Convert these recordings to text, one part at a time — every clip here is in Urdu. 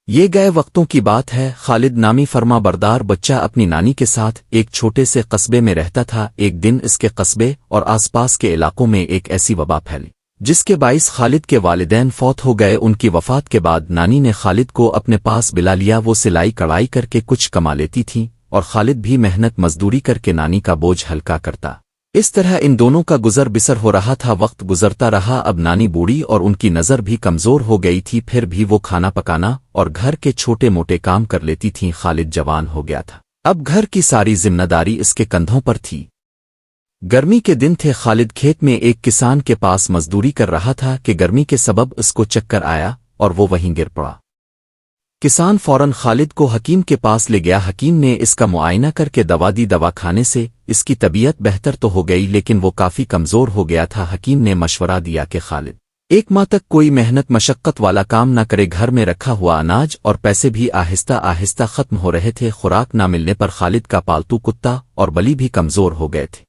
یہ گئے وقتوں کی بات ہے، خالد نامی فرما بردار بچہ اپنی نانی کے ساتھ ایک چھوٹے سے قصبے میں رہتا تھا۔ ایک دن اس کے قصبے اور آس پاس کے علاقوں میں ایک ایسی وبا پھیلی جس کے باعث خالد کے والدین فوت ہو گئے۔ ان کی وفات کے بعد نانی نے خالد کو اپنے پاس بلا لیا۔ وہ سلائی کڑھائی کر کے کچھ کما لیتی تھیں اور خالد بھی محنت مزدوری کر کے نانی کا بوجھ ہلکا کرتا۔ اس طرح ان دونوں کا گزر بسر ہو رہا تھا۔ وقت گزرتا رہا، اب نانی بوڑھی اور ان کی نظر بھی کمزور ہو گئی تھی، پھر بھی وہ کھانا پکانا اور گھر کے چھوٹے موٹے کام کر لیتی تھیں۔ خالد جوان ہو گیا تھا، اب گھر کی ساری ذمہ داری اس کے کندھوں پر تھی۔ گرمی کے دن تھے، خالد کھیت میں ایک کسان کے پاس مزدوری کر رہا تھا کہ گرمی کے سبب اس کو چکر آیا اور وہ وہیں گر پڑا۔ کسان فوراً خالد کو حکیم کے پاس لے گیا۔ حکیم نے اس کا معائنہ کر کے دوا دی۔ دوا کھانے سے اس کی طبیعت بہتر تو ہو گئی، لیکن وہ کافی کمزور ہو گیا تھا۔ حکیم نے مشورہ دیا کہ خالد 1 ماہ تک کوئی محنت مشقت والا کام نہ کرے۔ گھر میں رکھا ہوا اناج اور پیسے بھی آہستہ آہستہ ختم ہو رہے تھے۔ خوراک نہ ملنے پر خالد کا پالتو کتا اور بلی بھی کمزور ہو گئے تھے۔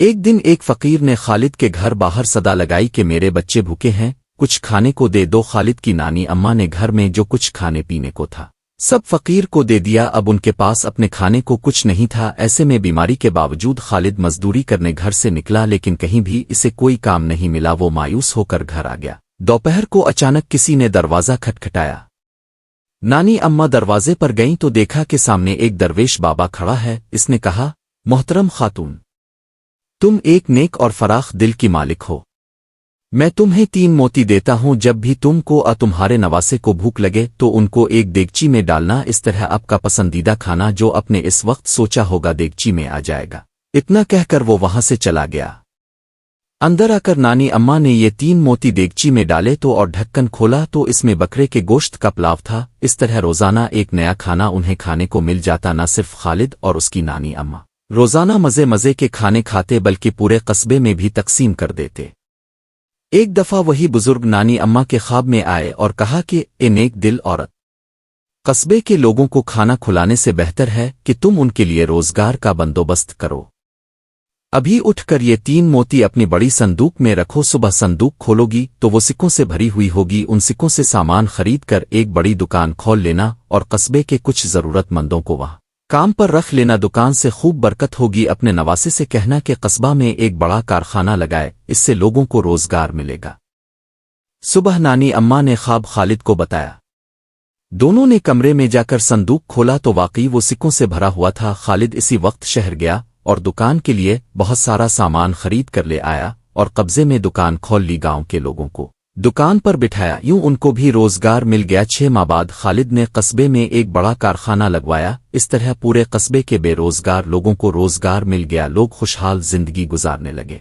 ایک دن ایک فقیر نے خالد کے گھر باہر صدا لگائی کہ میرے بچے بھوکے ہیں، کچھ کھانے کو دے دو۔ خالد کی نانی اماں نے گھر میں جو کچھ کھانے پینے کو تھا سب فقیر کو دے دیا۔ اب ان کے پاس اپنے کھانے کو کچھ نہیں تھا۔ ایسے میں بیماری کے باوجود خالد مزدوری کرنے گھر سے نکلا، لیکن کہیں بھی اسے کوئی کام نہیں ملا۔ وہ مایوس ہو کر گھر آ گیا۔ دوپہر کو اچانک کسی نے دروازہ کھٹکھٹایا۔ نانی اماں دروازے پر گئیں تو دیکھا کہ سامنے ایک درویش بابا کھڑا ہے۔ اس نے کہا، محترم خاتون، تم ایک نیک اور فراخ دل کی مالک ہو، میں تمہیں 3 موتی دیتا ہوں۔ جب بھی تم کو تمہارے نواسے کو بھوک لگے تو ان کو ایک دیگچی میں ڈالنا، اس طرح آپ کا پسندیدہ کھانا جو اپنے اس وقت سوچا ہوگا دیگچی میں آ جائے گا۔ اتنا کہہ کر وہ وہاں سے چلا گیا۔ اندر آ کر نانی اماں نے یہ 3 موتی دیگچی میں ڈالے تو اور ڈھکن کھولا تو اس میں بکرے کے گوشت کا پلاو تھا۔ اس طرح روزانہ ایک نیا کھانا انہیں کھانے کو مل جاتا۔ نہ صرف خالد اور اس کی نانی اماں روزانہ مزے مزے کے کھانے کھاتے بلکہ پورے قصبے میں بھی تقسیم کر دیتے۔ ایک دفعہ وہی بزرگ نانی اماں کے خواب میں آئے اور کہا کہ اے نیک دل عورت، قصبے کے لوگوں کو کھانا کھلانے سے بہتر ہے کہ تم ان کے لیے روزگار کا بندوبست کرو۔ ابھی اٹھ کر یہ 3 موتی اپنی بڑی صندوق میں رکھو۔ صبح صندوق کھولو گی تو وہ سکوں سے بھری ہوئی ہوگی۔ ان سکوں سے سامان خرید کر ایک بڑی دکان کھول لینا اور قصبے کے کچھ ضرورت مندوں کو وہاں کام پر رکھ لینا۔ دکان سے خوب برکت ہوگی۔ اپنے نواسے سے کہنا کہ قصبہ میں ایک بڑا کارخانہ لگائے، اس سے لوگوں کو روزگار ملے گا۔ صبح نانی اماں نے خواب خالد کو بتایا۔ دونوں نے کمرے میں جا کر صندوق کھولا تو واقعی وہ سکوں سے بھرا ہوا تھا۔ خالد اسی وقت شہر گیا اور دکان کے لیے بہت سارا سامان خرید کر لے آیا اور قبضے میں دکان کھول لی۔ گاؤں کے لوگوں کو دکان پر بٹھایا، یوں ان کو بھی روزگار مل گیا۔ 6 ماہ بعد خالد نے قصبے میں ایک بڑا کارخانہ لگوایا۔ اس طرح پورے قصبے کے بے روزگار لوگوں کو روزگار مل گیا۔ لوگ خوشحال زندگی گزارنے لگے۔